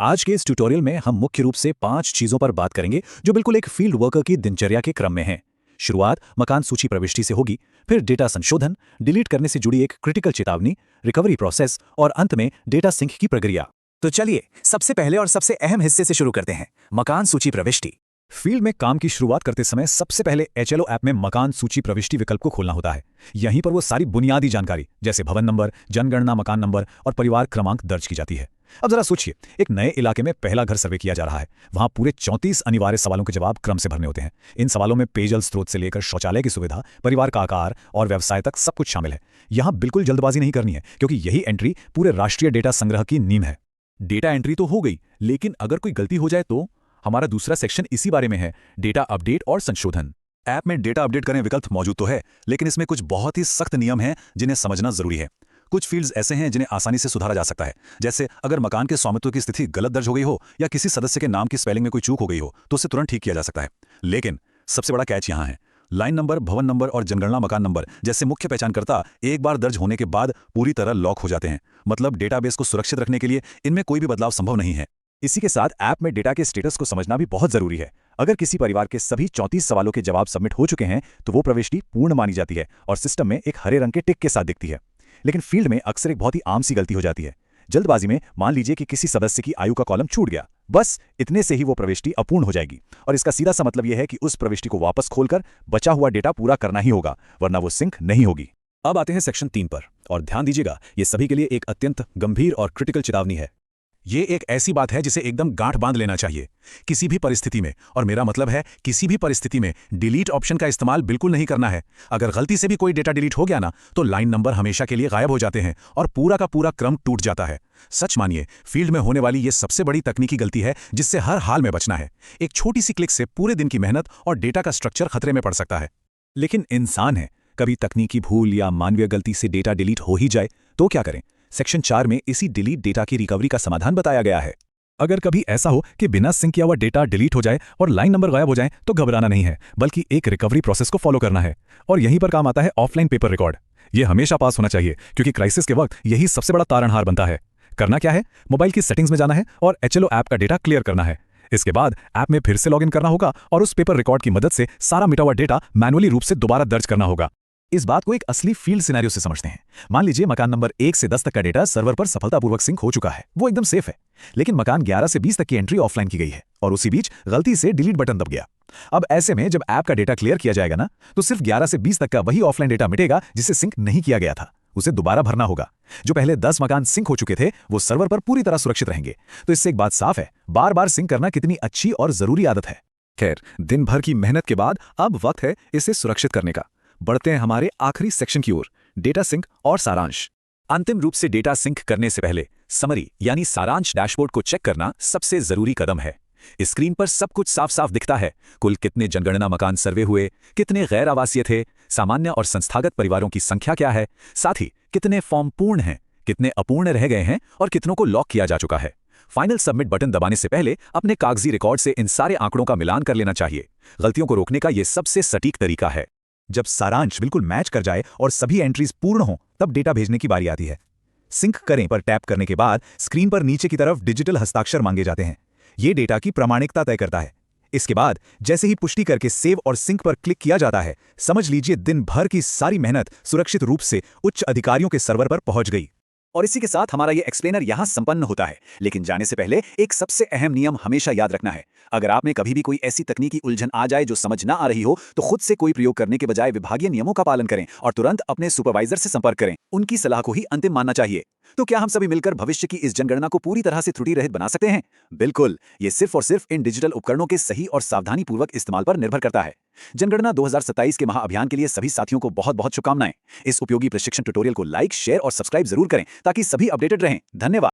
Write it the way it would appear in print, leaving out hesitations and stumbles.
आज के इस ट्यूटोरियल में हम मुख्य रूप से 5 चीजों पर बात करेंगे जो बिल्कुल एक फील्ड वर्कर की दिनचर्या के क्रम में हैं। शुरुआत मकान सूची प्रविष्टि से होगी, फिर डेटा संशोधन, डिलीट करने से जुड़ी एक क्रिटिकल चेतावनी, रिकवरी प्रोसेस और अंत में डेटा सिंक की प्रक्रिया। तो चलिए सबसे पहले और सबसे अहम हिस्से से शुरू करते हैं, मकान सूची प्रविष्टि। फील्ड में काम की शुरुआत करते समय सबसे पहले एचएलओ ऐप में मकान सूची प्रविष्टि विकल्प को खोलना होता है। यहीं पर वो सारी बुनियादी जानकारी जैसे भवन नंबर, जनगणना, मकान नंबर और परिवार क्रमांक दर्ज की जाती है। अब जरा सोचिए, एक नए इलाके में पहला घर सर्वे किया जा रहा है। वहां पूरे 34 अनिवार्य सवालों के जवाब क्रम से भरने होते हैं। इन सवालों में पेयजल स्रोत से लेकर शौचालय की सुविधा, परिवार का आकार और व्यवसाय तक सब कुछ शामिल है। यहां बिल्कुल जल्दबाजी नहीं करनी है, क्योंकि यही एंट्री पूरे राष्ट्रीय डेटा संग्रह की नींव है। डेटा एंट्री तो हो गई, लेकिन अगर कोई गलती हो जाए तो हमारा दूसरा सेक्शन इसी बारे में है, डेटा अपडेट और संशोधन। ऐप में डेटा अपडेट करें विकल्प मौजूद तो है, लेकिन इसमें कुछ बहुत ही सख्त नियम हैं जिन्हें समझना जरूरी है। कुछ फील्ड्स ऐसे हैं जिन्हें आसानी से सुधारा जा सकता है, जैसे अगर मकान के स्वामित्व की स्थिति गलत दर्ज हो गई हो या किसी सदस्य के नाम की स्पेलिंग में कोई चूक हो गई हो तो उसे तुरंत ठीक किया जा सकता है। लेकिन सबसे बड़ा कैच यहाँ है, लाइन नंबर, भवन नंबर और जनगणना मकान नंबर जैसे मुख्य पहचानकर्ता एक बार दर्ज होने के बाद पूरी तरह लॉक हो जाते हैं। मतलब डेटाबेस को सुरक्षित रखने के लिए इनमें कोई भी बदलाव संभव नहीं है। इसी के साथ ऐप में डेटा के स्टेटस को समझना भी बहुत जरूरी है। अगर किसी परिवार के सभी 34 सवालों के जवाब सबमिट हो चुके हैं तो वो प्रविष्टि पूर्ण मानी जाती है और सिस्टम में एक हरे रंग के टिक के साथ दिखती है। लेकिन फील्ड में अक्सर एक बहुत ही आम सी गलती हो जाती है। जल्दबाजी में मान लीजिए कि किसी सदस्य की आयु का कॉलम छूट गया, बस इतने से ही वो प्रविष्टि अपूर्ण हो जाएगी। और इसका सीधा सा मतलब यह है कि उस प्रविष्टि को वापस खोलकर बचा हुआ डेटा पूरा करना ही होगा, वरना वो सिंक नहीं होगी। अब आते हैं सेक्शन 3 पर, और ध्यान दीजिएगा, ये सभी के लिए एक अत्यंत गंभीर और क्रिटिकल चेतावनी है। ये एक ऐसी बात है जिसे एकदम गांठ बांध लेना चाहिए। किसी भी परिस्थिति में, और मेरा मतलब है किसी भी परिस्थिति में, डिलीट ऑप्शन का इस्तेमाल बिल्कुल नहीं करना है। अगर गलती से भी कोई डेटा डिलीट हो गया ना, तो लाइन नंबर हमेशा के लिए गायब हो जाते हैं और पूरा का पूरा क्रम टूट जाता है। सच मानिए, फील्ड में होने वाली ये सबसे बड़ी तकनीकी गलती है जिससे हर हाल में बचना है। एक छोटी सी क्लिक से पूरे दिन की मेहनत और डेटा का स्ट्रक्चर खतरे में पड़ सकता है। लेकिन इंसान है, कभी तकनीकी भूल या मानवीय गलती से डेटा डिलीट हो ही जाए तो क्या करें? सेक्शन 4 में इसी डिलीट डेटा की रिकवरी का समाधान बताया गया है। अगर कभी ऐसा हो कि बिना सिंक किया हुआ डेटा डिलीट हो जाए और लाइन नंबर गायब हो जाए तो घबराना नहीं है, बल्कि एक रिकवरी प्रोसेस को फॉलो करना है। और यहीं पर काम आता है ऑफलाइन पेपर रिकॉर्ड। यह हमेशा पास होना चाहिए, क्योंकि क्राइसिस के वक्त यही सबसे बड़ा तारणहार बनता है। करना क्या है? मोबाइल की सेटिंग्स में जाना है और एचएलओ ऐप का डेटा क्लियर करना है। इसके बाद ऐप में फिर से लॉगिन करना होगा और उस पेपर रिकॉर्ड की मदद से सारा मिटा हुआ डेटा मैनुअली रूप से दोबारा दर्ज करना होगा। इस बात को एक असली फील्ड सिनेरियो से समझते हैं। मान लीजिए मकान नंबर 1 से 10 तक का डेटा सर्वर पर सफलतापूर्वक सिंक हो चुका है, वो एकदम सेफ है। लेकिन मकान 11 से 20 तक की एंट्री ऑफलाइन की गई है और उसी बीच गलती से डिलीट बटन दब गया। अब ऐसे में जब ऐप का डेटा क्लियर किया जाएगा ना, तो सिर्फ 11 से 20 तक का वही ऑफलाइन डेटा मिटेगा जिसे सिंक नहीं किया गया था। उसे दोबारा भरना होगा। जो पहले 10 मकान सिंक हो चुके थे वो सर्वर पर पूरी तरह सुरक्षित रहेंगे। तो इससे एक बात साफ है, बार बार सिंक करना कितनी अच्छी और जरूरी आदत है। खैर, दिन भर की मेहनत के बाद अब वक्त है इसे सुरक्षित करने का। बढ़ते हैं हमारे आखिरी सेक्शन की ओर, डेटा सिंक और सारांश। अंतिम रूप से डेटा सिंक करने से पहले समरी यानी सारांश डैशबोर्ड को चेक करना सबसे जरूरी कदम है। स्क्रीन पर सब कुछ साफ साफ दिखता है। कुल कितने जनगणना मकान सर्वे हुए, कितने गैर आवासीय थे, सामान्य और संस्थागत परिवारों की संख्या क्या है, साथ ही कितने फॉर्म पूर्ण हैं, कितने अपूर्ण रह गए हैं और कितनों को लॉक किया जा चुका है। फाइनल सबमिट बटन दबाने से पहले अपने कागजी रिकॉर्ड से इन सारे आंकड़ों का मिलान कर लेना चाहिए। गलतियों को रोकने का यह सबसे सटीक तरीका है। जब सारांश बिल्कुल मैच कर जाए और सभी एंट्रीज पूर्ण हों, तब डेटा भेजने की बारी आती है। सिंक करें पर टैप करने के बाद स्क्रीन पर नीचे की तरफ डिजिटल हस्ताक्षर मांगे जाते हैं। ये डेटा की प्रामाणिकता तय करता है। इसके बाद जैसे ही पुष्टि करके सेव और सिंक पर क्लिक किया जाता है, समझ लीजिए दिन भर की सारी मेहनत सुरक्षित रूप से उच्च अधिकारियों के सर्वर पर पहुंच गई। और इसी के साथ हमारा ये एक्सप्लेनर यहां संपन्न होता है। लेकिन जाने से पहले एक सबसे अहम नियम हमेशा याद रखना है। अगर आप में कभी भी कोई ऐसी तकनीकी उलझन आ जाए जो समझ ना आ रही हो, तो खुद से कोई प्रयोग करने के बजाय विभागीय नियमों का पालन करें और तुरंत अपने सुपरवाइजर से संपर्क करें। उनकी सलाह को ही अंतिम मानना चाहिए। तो क्या हम सभी मिलकर भविष्य की इस जनगणना को पूरी तरह से त्रुटि रहित बना सकते हैं? बिल्कुल। ये सिर्फ और सिर्फ इन डिजिटल उपकरणों के सही और सावधानीपूर्वक इस्तेमाल पर निर्भर करता है। जनगणना 2027 के महाअभियान के लिए सभी साथियों को बहुत बहुत शुभकामनाएं। इस उपयोगी प्रशिक्षण ट्यूटोरियल को लाइक, शेयर और सब्सक्राइब जरूर करें ताकि सभी अपडेटेड रहें। धन्यवाद।